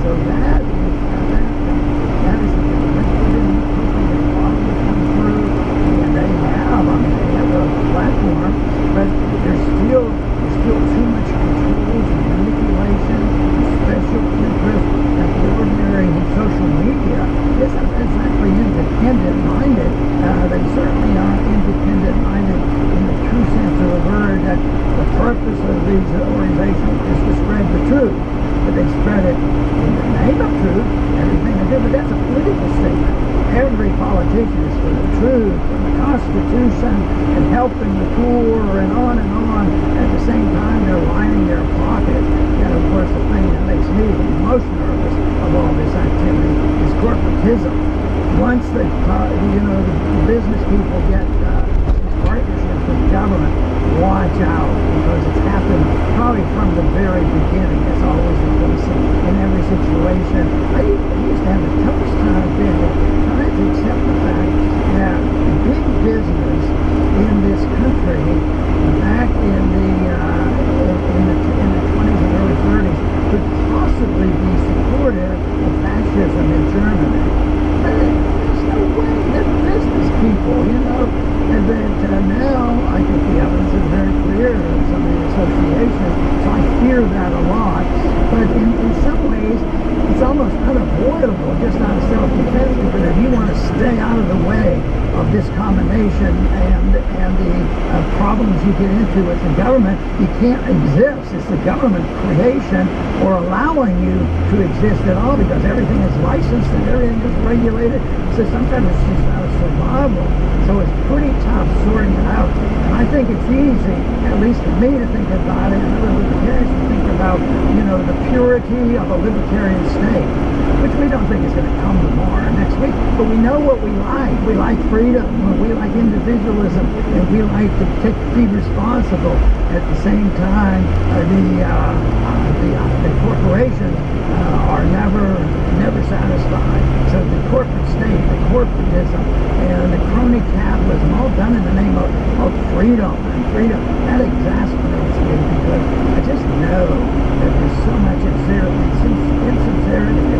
So that is the government. They want to come through, and they have. I mean, they have a platform, but there's still too much controls and manipulation, and special interest, and the ordinary social media isn't exactly independent-minded. They certainly aren't independent-minded in the true sense of the word, that the purpose of these organizations is to spread the truth. But they spread it in the name of truth, everything they do. But that's a political statement. Every politician is for the truth and the Constitution and helping the poor and on and on. At the same time, they're lining their pockets. And of course, the thing that makes me the most nervous of all this activity is corporatism. Once the business people get these partnerships with government, watch out, because it's happened probably from the very beginning. It's always the case in every situation. I used to have the toughest time trying to accept the fact that big business in this country back in the 20s and early 30s could possibly be supportive of fascism in Germany. There's no way. They're business people, and that now I think the evidence is very clear in some of the associations, so I fear that a lot. But in some ways, it's almost unavoidable, just out of self-defense, because if you want to stay out of the way of this combination and the problems you get into with the government, you can't exist. It's the government creation or allowing you to exist at all, because everything is licensed and everything is regulated. So sometimes it's just out of survival. So it's pretty tough sorting it out. And I think it's easy, at least for me, to think about it, and other libertarians to think about, the purity of a libertarian state, which we don't think is going to come tomorrow or next week. But we know what we like. We like freedom. We like individualism, and we like to be responsible. At the same time, the corporations are never satisfied. So the corporate state, the corporatism, and the crony capitalism, all done in the name of freedom and freedom, that exasperates me, because I just know that there's so much insincerity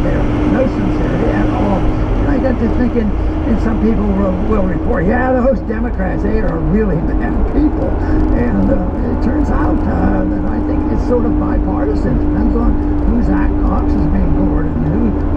there, no sincerity at all. And I got to thinking, and some people will report, yeah, those Democrats, they are really bad people. And it turns out that I think it's sort of bipartisan. It depends on whose ox is being gored and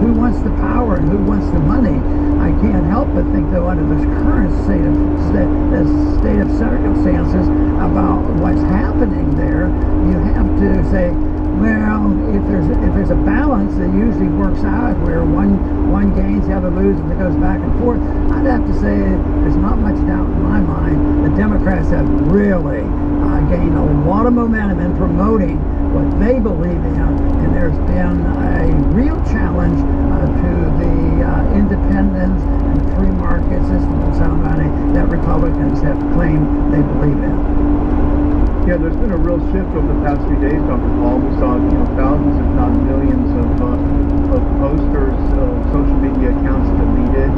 who wants the power and who wants the money. I can't help but think, though, under this current state of circumstances about what's happening there, you have to say, well, if there's a balance that usually works out where one gains, the other loses, and it goes back and forth, I'd have to say there's not much doubt in my mind the Democrats have really gained a lot of momentum in promoting what they believe in, and there's been a real challenge to the independence and free market system of sound money that Republicans have claimed they believe in. Yeah, there's been a real shift over the past few days, Dr. Paul. We saw, thousands, if not millions, of posters, social media accounts deleted.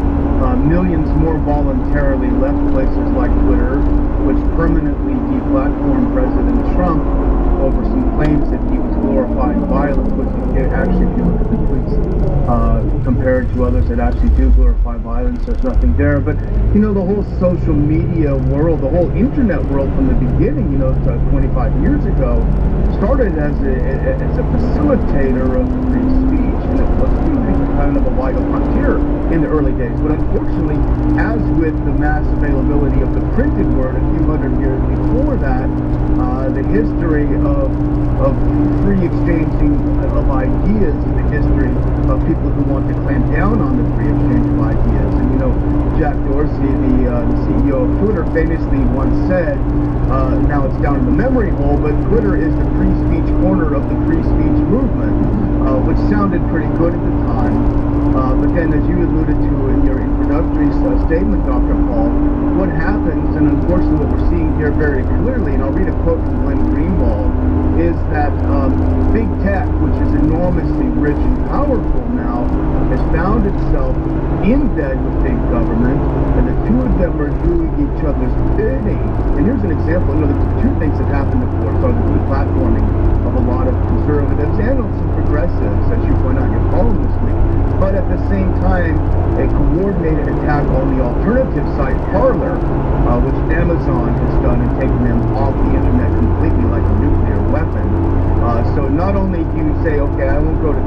Millions more voluntarily left places like Twitter, which permanently deplatformed President Trump over some claims that he was glorifying violence, which actually, if you look at the tweets compared to others that actually do glorify violence, there's nothing there. But, the whole social media world, the whole internet world from the beginning, 25 years ago, started as a facilitator of free speech, and it was kind of a vital frontier in the early days. But unfortunately, as with the mass availability of the printed word a few hundred years before that, the history of free exchanging of ideas and the history of people who want to clamp down on the free exchange of ideas. And Jack Dorsey, the CEO of Twitter, famously once said, now it's down in the memory hole, but Twitter is the free speech corner of the free speech movement, which sounded pretty good at the time. But then, as you alluded to in your introductory statement, Dr. Paul, what happens, and unfortunately what we're seeing here very clearly, and I'll read a quote from Glenn Greenwald, is that big tech, which is enormously rich and powerful now, has found itself in bed with big government, and the two of them are doing each other's bidding. And here's an example. The two things that happened, of course, are the deplatforming of a lot of conservatives and some progressives, as you point out in your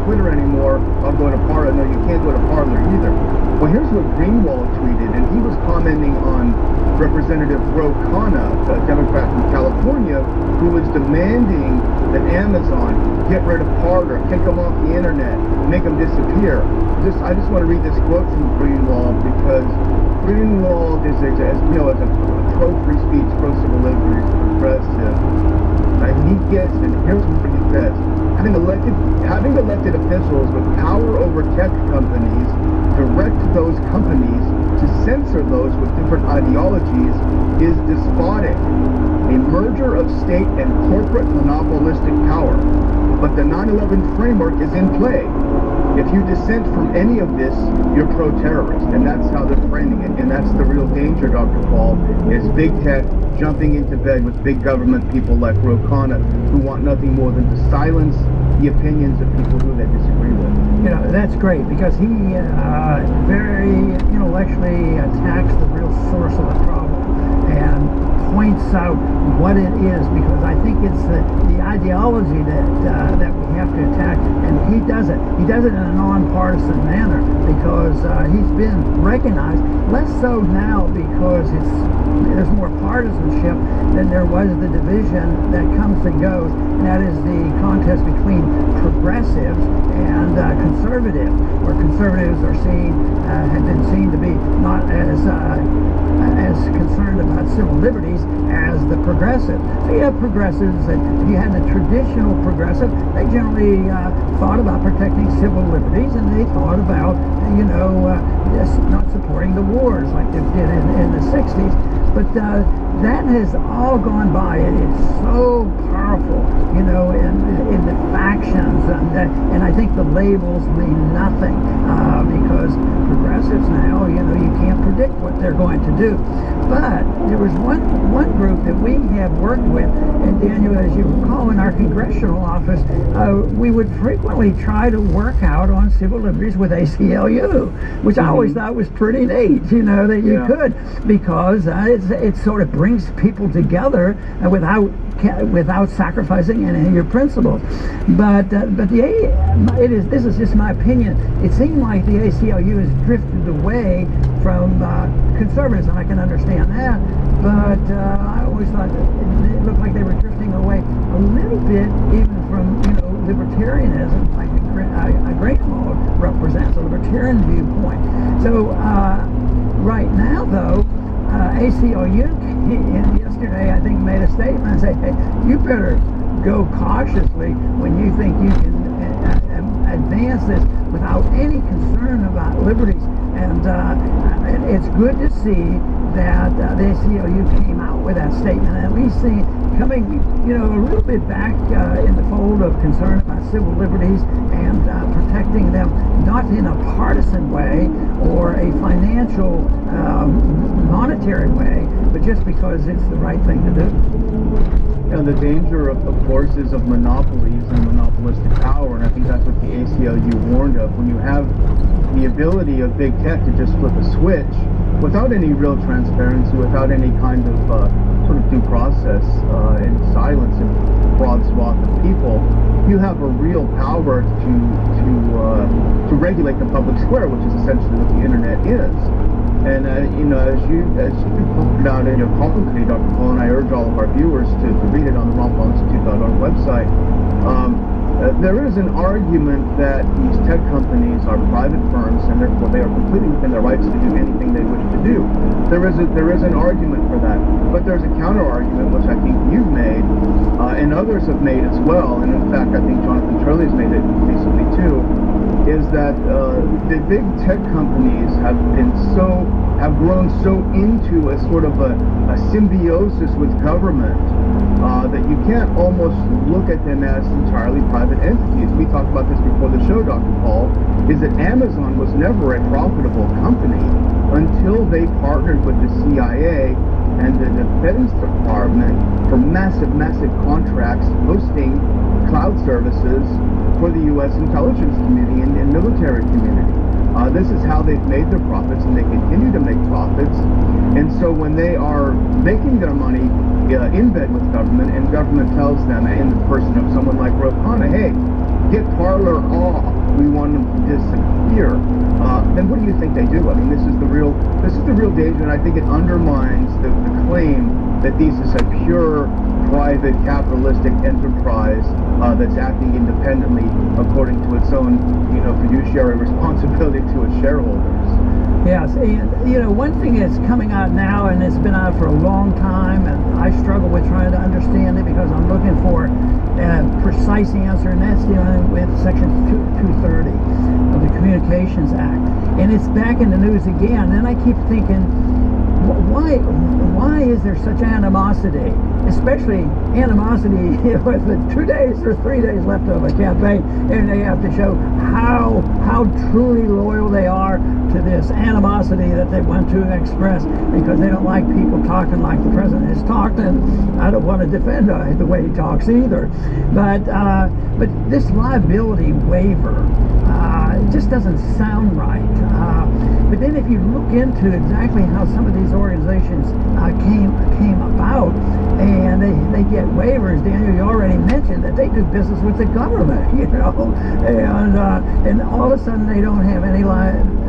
Twitter anymore, I'll go to Parler. No, you can't go to Parler either. Well, here's what Greenwald tweeted, and he was commenting on Representative Ro Khanna, a Democrat from California, who was demanding that Amazon get rid of Parler, kick them off the internet, make them disappear. I just want to read this quote from Greenwald, because Greenwald is, as you know, as a pro-free speech, pro-civil liberties, progressive. And he gets it. Here's what he says. Having elected officials with power over tech companies direct those companies to censor those with different ideologies is despotic, a merger of state and corporate monopolistic power. But the 9/11 framework is in play. If you dissent from any of this, you're pro-terrorist, and that's how they're framing it. And that's the real danger, Dr. Paul, is big tech jumping into bed with big government people like Ro Khanna, who want nothing more than to silence the opinions of people who they disagree with. You know, that's great, because he very intellectually attacks the real source of the problem and points out what it is, because I think it's the ideology that we have to attack, and he does it. He does it in a non-partisan manner, because he's been recognized, less so now because there's more partisanship than there was the division that comes and goes, and that is the contest between progressives and conservatives, where conservatives are have been seen to be not as concerned about civil liberties as the progressives. So you have progressives, and you had the traditional progressive. They generally thought about protecting civil liberties, and they thought about, not supporting the wars like they did in the 60s. But that has all gone by. It is so powerful, in the factions, and I think the labels mean nothing, because progressives now, you can't predict what they're going to do. But there was one group that we have worked with, and Daniel, as you recall, in our congressional office, we would frequently try to work out on civil liberties with ACLU, which I always thought was pretty neat, that you could, because it sort of brings people together without sacrificing any of your principles. But this is just my opinion. It seemed like the ACLU has drifted away from conservatives, and I can understand that. But I always thought it looked like they were drifting away a little bit, even from libertarianism, like Greenwald represents a libertarian viewpoint. So right now, though, ACLU yesterday, I think, made a statement and said, hey, you better go cautiously when you think you can advance this without any concern about liberties. And it's good to see that the ACLU came out with that statement, and at least see coming, a little bit back in the fold of concern about civil liberties and protecting them, not in a partisan way or a financial, monetary way, but just because it's the right thing to do. And the danger, of course, is of monopolies and monopolistic power, and I think that's what the ACLU warned of. When you have the ability of big tech to just flip a switch without any real transparency, without any kind of sort of due process, and silence and broad swath of people, you have a real power to regulate the public square, which is essentially what the internet is. And as you pointed out in your column today, Dr. Paul, and I urge all of our viewers to read it on the RonPaulInstitute.org website. There is an argument that these tech companies are private firms, and therefore they are completely within their rights to do anything they wish to do. There is an argument for that, but there's a counter argument, which I think you've made, and others have made as well. And in fact, I think Jonathan Turley has made it recently too. Is that the big tech companies have grown so into a sort of a symbiosis with government that you can't almost look at them as entirely private entities. We talked about this before the show, Dr. Paul, is that Amazon was never a profitable company until they partnered with the CIA and the Defense Department for massive contracts hosting cloud services for the U.S. intelligence community and military community. This is how they've made their profits, and they continue to make profits. And so when they are making their money in bed with government, and government tells them, in the person of someone like Ro Khanna, hey, get Parler off, really think they do. I mean, this is the real danger, and I think it undermines the claim that this is a pure private capitalistic enterprise that's acting independently according to its own, fiduciary responsibility to its shareholders. Yes, and one thing that's coming out now, and it's been out for a long time, and I struggle with trying to understand it because I'm looking for a precise answer, and that's dealing with Section 230 of the Communications Act. And it's back in the news again, and I keep thinking, why is there such animosity, especially animosity with the 2 days or 3 days left of a campaign, and they have to show how truly loyal they are to this animosity that they want to express because they don't like people talking like the president has talked, and I don't want to defend the way he talks either. But this liability waiver, it just doesn't sound right. But then if you look into exactly how some of these organizations came about, and they get waivers, Daniel, you already mentioned that they do business with the government, and all of a sudden they don't have any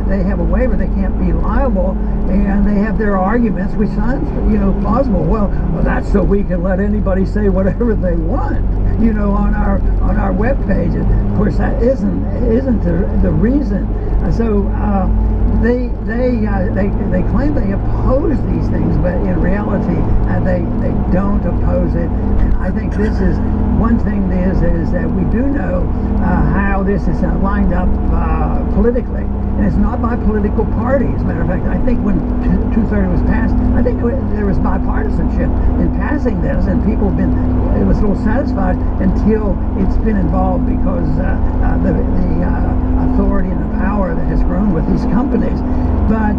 they have a waiver, they can't be liable, and they have their arguments, which sounds, plausible. Well, that's so we can let anybody say whatever they want, on our webpage. Of course, that isn't the reason. So they claim they oppose these things, but in reality, they don't oppose it. And I think this is one thing is that we do know how this is lined up politically. And it's not by political parties. As a matter of fact, I think when 230 was passed, I think there was bipartisanship in passing this, and people have been a little satisfied until it's been involved because the authority and the power that has grown with these companies. But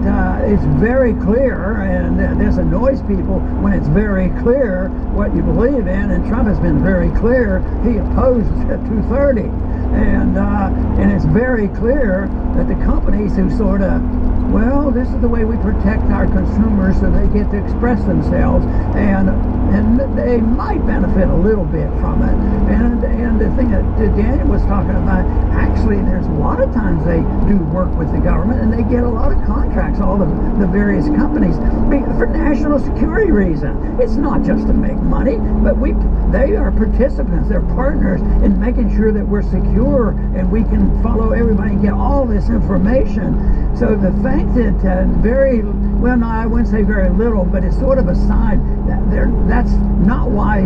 it's very clear, and this annoys people when it's very clear what you believe in, and Trump has been very clear he opposed 230. And it's very clear that the companies who sort of, well, this is the way we protect our consumers so they get to express themselves, and they might benefit a little bit from it. And the thing that Daniel was talking about, actually, there's a lot of times they do work with the government, and they get a lot of contracts, all the various companies, for national security reasons. It's not just to make money, but they are participants, they're partners in making sure that we're secure and we can follow everybody and get all this information. So the fact that I wouldn't say very little, but it's sort of a sign that's not why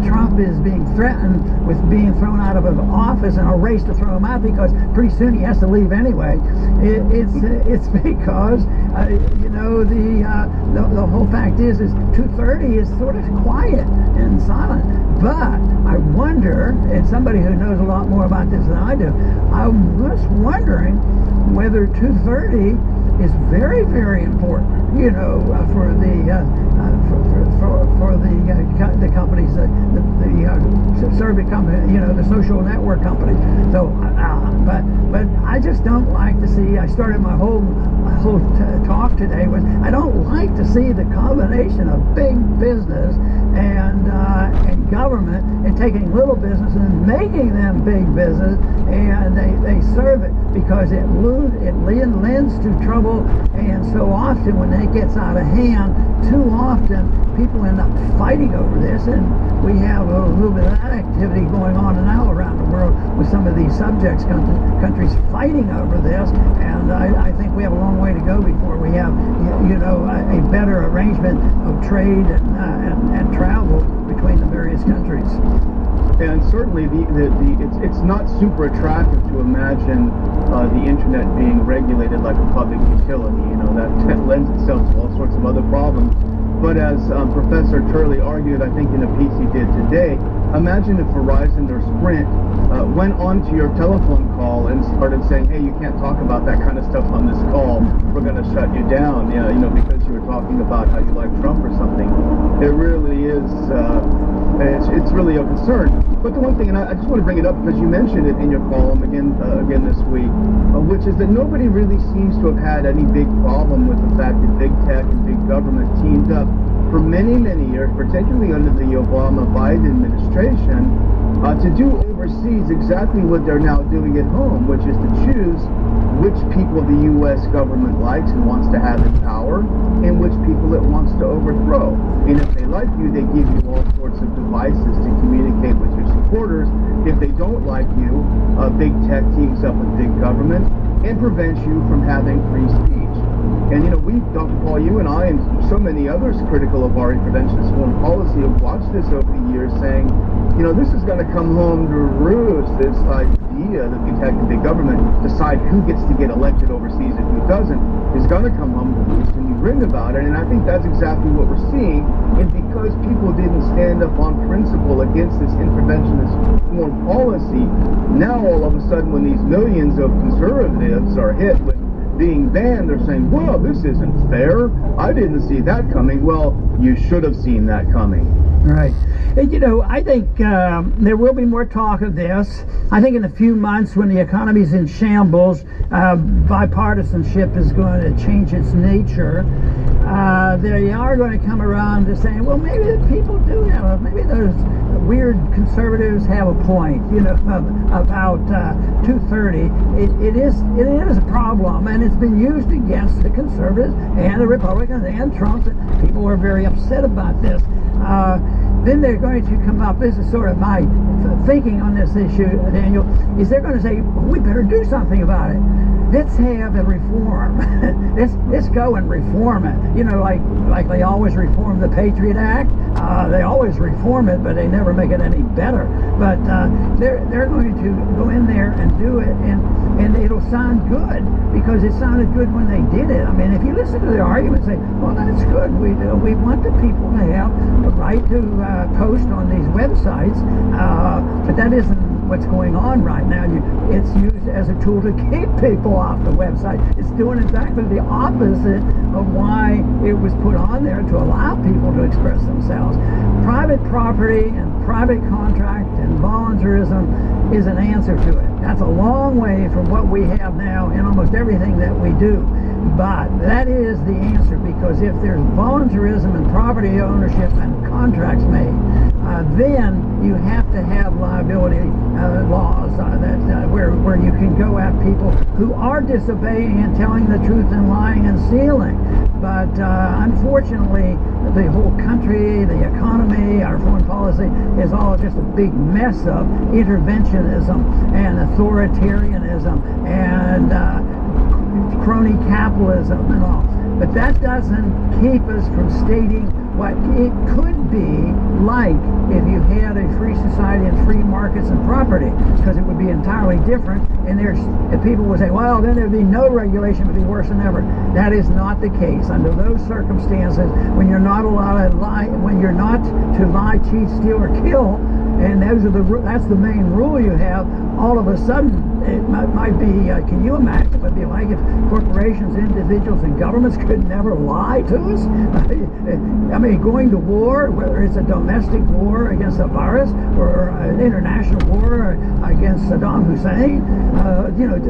Trump is being threatened with being thrown out of an office and a race to throw him out, because pretty soon he has to leave anyway. It's because the whole fact is 230 is sort of quiet and silent. But I wonder, and somebody who knows a lot more about this than I do, I'm just wondering whether 230 is very, very important, for the companies, the survey company, the social network companies. So, but I just don't like to see. I started my whole talk today with, I don't like to see the combination of big business and government, and taking little business and making them big business, and they serve it because it lends to trouble. And so often when it gets out of hand, too often people end up fighting over this, and we have a little bit of that activity going on now around the world with some of these subjects countries fighting over this. And I think we have a long way to go before we have a better arrangement of trade and travel between the various countries. And certainly it's not super attractive to imagine the internet being regulated like a public utility. That lends itself to all sorts of other problems. But as Professor Turley argued, I think in a piece he did today, imagine if Verizon or Sprint went onto your telephone call and started saying, hey, you can't talk about that kind of stuff on this call. We're going to shut you down, because you were talking about how you like Trump or something. It really is, it's really a concern. But the one thing, and I just want to bring it up because you mentioned it in your column again this week, which is that nobody really seems to have had any big problem with the fact that big tech and big government teamed up for many, many years, particularly under the Obama-Biden administration, to do overseas exactly what they're now doing at home, which is to choose which people the U.S. government likes and wants to have in power, and which people it wants to overthrow. And if they like you, they give you all sorts of devices to communicate with your supporters. If they don't like you, big tech teams up with big government and prevents you from having free speech. And Dr. Paul, you and I and so many others critical of our interventionist foreign policy have watched this over the years saying, this is going to come home to roost, this idea that the tech and big government decide who gets to get elected overseas and who doesn't is going to come home to roost, and you ring about it. And I think that's exactly what we're seeing. And because people didn't stand up on principle against this interventionist foreign policy, now all of a sudden when these millions of conservatives are hit with being banned, they're saying, well, this isn't fair. I didn't see that coming. Well, you should have seen that coming. Right. And, I think there will be more talk of this. I think in a few months when the economy's in shambles, bipartisanship is going to change its nature. They are going to come around to saying, well, maybe the people do have, maybe those weird conservatives have a point, about 230. It is a problem, and it's been used against the conservatives and the Republicans and Trump. People are very upset about this. Then they're going to come up, this is sort of my thinking on this issue, Daniel, is they're going to say, well, we better do something about it. Let's have a reform. let's go and reform it. Like they always reform the Patriot Act. They always reform it, but they never make it any better. But they're going to go in there and do it, and it'll sound good because it sounded good when they did it. I mean, if you listen to the argument, say, well, that's good. We want the people to have the right to post on these websites, but that isn't what's going on right now. It's used as a tool to keep people off the website. It's doing exactly the opposite of why it was put on there, to allow people to express themselves. Private property and private contract and voluntarism is an answer to it. That's a long way from what we have now in almost everything that we do. But that is the answer, because if there's voluntarism and property ownership and contracts made, then you have to have liability laws where you can go at people who are disobeying and telling the truth and lying and stealing. But unfortunately, the whole country, the economy, our foreign policy is all just a big mess of interventionism and authoritarianism and crony capitalism and all. But that doesn't keep us from stating what it could be like if you had a free society and free markets and property, because it would be entirely different. And if people would say, well, then there'd be no regulation, it would be worse than ever. That is not the case. Under those circumstances, when you're not allowed to lie, when you're not to lie, cheat, steal, or kill, and that's the main rule you have, all of a sudden it might be, can you imagine what it would be like if corporations, individuals, and governments could never lie to us? I mean, going to war, whether it's a domestic war against a virus or an international war against Saddam Hussein,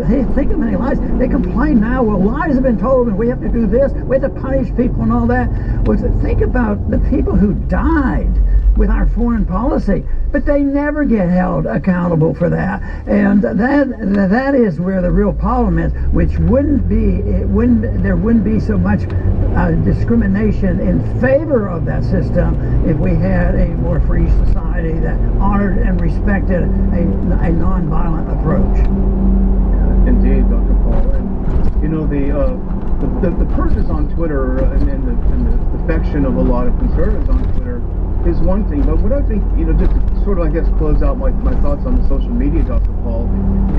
hey, think of many lies. They complain now, well, lies have been told and we have to do this, we have to punish people and all that. Well, think about the people who died with our foreign policy, but they never get held accountable for that, and that is where the real problem is. Which there wouldn't be so much discrimination in favor of that system if we had a more free society that honored and respected a non-violent approach. Indeed, Dr. Paul. And the purges on Twitter and the defection of a lot of conservatives on Twitter is one thing, but what I think, just to sort of, I guess, close out my thoughts on the social media, Dr. Paul,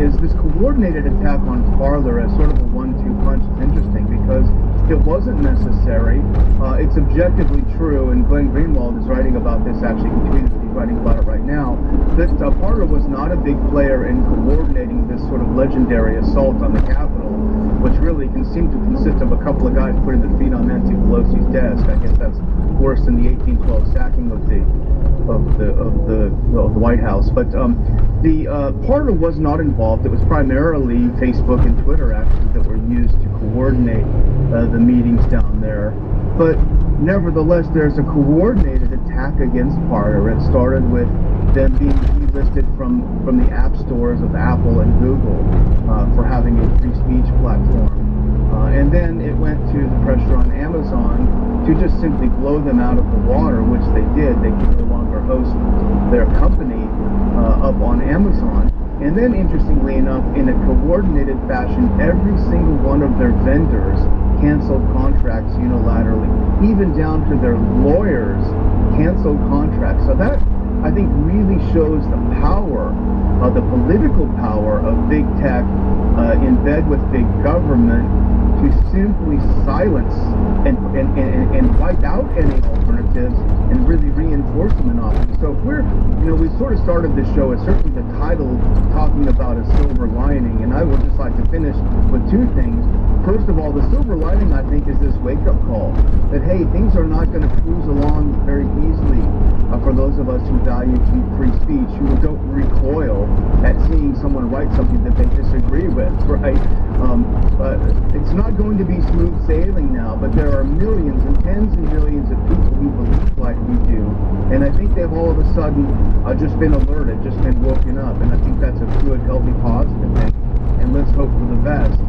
is this coordinated attack on Parler as sort of a 1-2 punch. It's interesting because it wasn't necessary. It's objectively true, and Glenn Greenwald is writing about this, actually, he tweeted that he's writing about it right now, that Parler was not a big player in coordinating this sort of legendary assault on the Capitol, which really can seem to consist of a couple of guys putting their feet on Nancy Pelosi's desk. I guess that's worse than the 1812 sacking of the White House. But Parler was not involved. It was primarily Facebook and Twitter actually that were used to coordinate the meetings down there. But nevertheless, there's a coordinated attack against Parler. It started with them being blacklisted from the app stores of Apple and Google for having a free speech platform. And then it went to the pressure on Amazon to just simply blow them out of the water, which they did. They could no longer host their company up on Amazon. And then, interestingly enough, in a coordinated fashion, every single one of their vendors canceled contracts unilaterally, even down to their lawyers canceled contracts. So that, I think, really shows the power, the political power of big tech in bed with big government to simply silence and wipe out any alternatives and really reinforce the monopoly. So if we're, we sort of started this show, it's certainly the title talking about a silver lining, and I would just like to finish with two things. First of all, the silver lining, I think, is this wake-up call that, hey, things are not going to cruise along very easily for those of us who value free speech, who don't recoil at seeing someone write something that they disagree with, right? It's not going to be smooth sailing now, but there are millions and tens of millions of people who believe like we do, and I think they've all of a sudden just been alerted, just been woken up, and I think that's a good, healthy, positive thing, and let's hope for the best.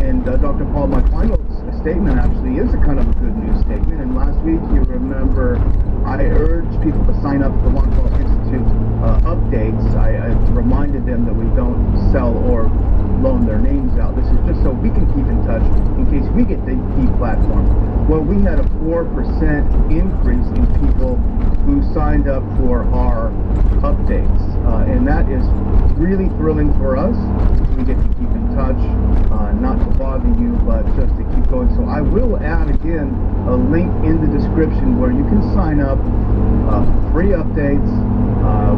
And Dr. Paul, my final statement actually is a kind of a good news statement. And last week, you remember, I urged people to sign up for Lon Paul Institute updates. I reminded them that we don't sell or loan their names out. This is just so we can keep in touch in case we get the key platform. Well, we had a 4% increase in people who signed up for our updates. And that is really thrilling for us. We get to keep in touch, not to bother you, but just to keep going. So I will add again a link in the description where you can sign up for free updates.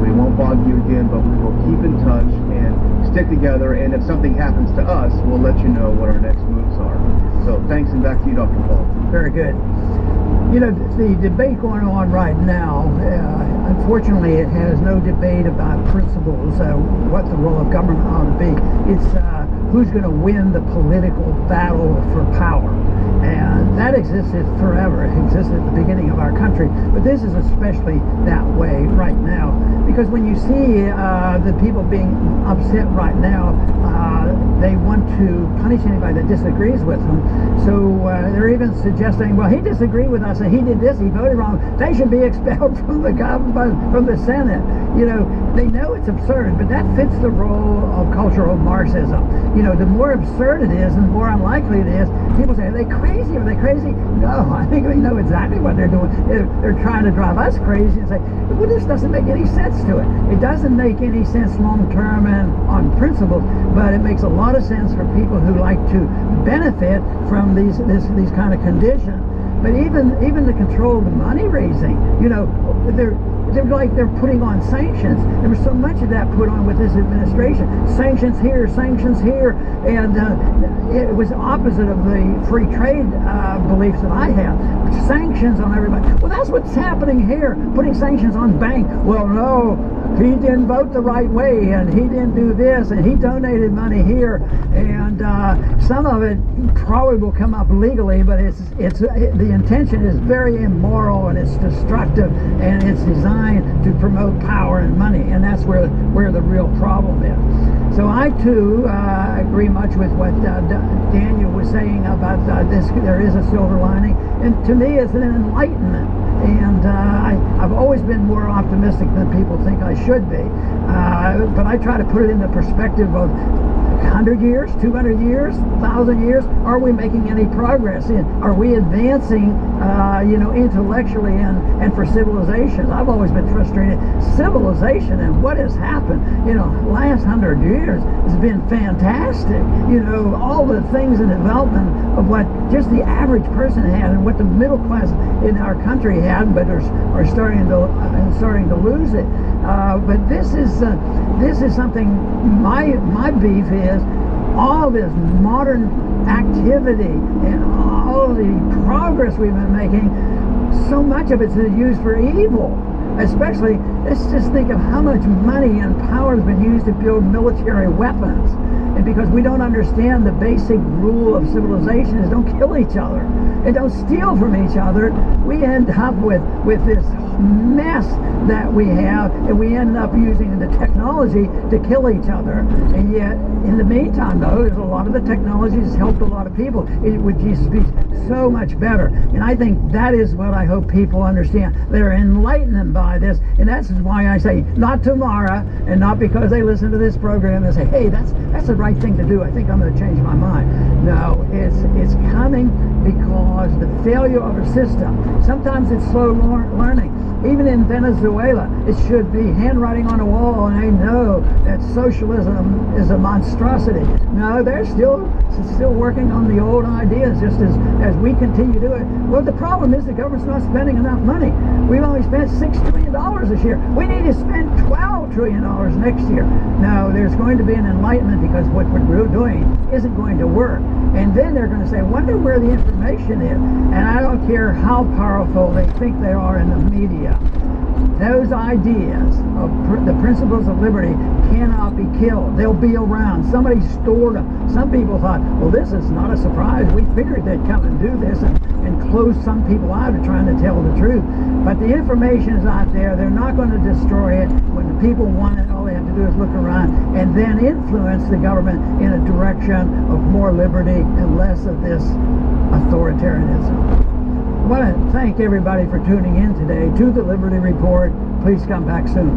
We won't bother you again, but we will keep in touch and stick together. And if something happens to us, we'll let you know what our next moves are. So thanks, and back to you, Dr. Paul. Very good. The debate going on right now, unfortunately, it has no debate about principles, what the role of government ought to be. It's who's going to win the political battle for power. And that existed forever. It existed at the beginning of our country. But this is especially that way right now. Because when you see the people being upset right now, they want to punish anybody that disagrees with them. So they're even suggesting, well, he disagreed with us and he did this, he voted wrong. They should be expelled from the government, from the Senate. They know it's absurd, but that fits the role of cultural Marxism. The more absurd it is and the more unlikely it is, people say, are they crazy? Are they crazy? No, I think we know exactly what they're doing. They're trying to drive us crazy and say, well, this doesn't make any sense to it. It doesn't make any sense long-term and on principle, but it makes a lot of sense for people who like to benefit from these kind of conditions. But even the control of the money raising, they're putting on sanctions. There was so much of that put on with this administration. Sanctions here, and it was opposite of the free trade beliefs that I have. Sanctions on everybody. Well, that's what's happening here, putting sanctions on bank. Well, no, he didn't vote the right way, and he didn't do this, and he donated money here, and some of it probably will come up legally, but the intention is very immoral, and it's destructive, and it's designed to promote power and money, and that's where the real problem is. So I too agree much with what Daniel was saying about this. There is a silver lining, and to me it's an enlightenment. And I've always been more optimistic than people think I should be. But I try to put it in the perspective of 100 years, 200 years, 1,000 years. Are we making any progress? Are we advancing, intellectually and for civilization? I've always been frustrated. Civilization and what has happened, last 100 years has been fantastic. All the things in development of what just the average person had and what the middle class in our country had, but are starting to lose it. But this is something. My beef is all this modern activity and all the progress we've been making. So much of it's used for evil. Especially, let's just think of how much money and power has been used to build military weapons. And because we don't understand the basic rule of civilization is don't kill each other and don't steal from each other, we end up with this mess that we have, and we end up using the technology to kill each other. And yet, in the meantime, though, there's a lot of the technology has helped a lot of people. It would just be so much better. And I think that is what I hope people understand. They're enlightened by this, and that's why I say not tomorrow, and not because they listen to this program and say, hey, that's the right thing to do. I think I'm going to change my mind. No, it's coming because the failure of a system. Sometimes it's slow learning. Even in Venezuela, it should be handwriting on a wall, and they know that socialism is a monstrosity. No, they're still working on the old ideas, just as we continue to do it. Well, the problem is the government's not spending enough money. We've only spent $6 trillion this year. We need to spend $12 trillion next year. No, there's going to be an enlightenment because what we're doing isn't going to work. And then they're going to say, wonder where the information is. And I don't care how powerful they think they are in the media. Those ideas of the principles of liberty cannot be killed. They'll be around. Somebody stored them. Some people thought, well, this is not a surprise. We figured they'd come and do this and close some people out of trying to tell the truth. But the information is out there. They're not going to destroy it. When the people want it, all they have to do is look around and then influence the government in a direction of more liberty and less of this authoritarianism. I want to thank everybody for tuning in today to the Liberty Report. Please come back soon.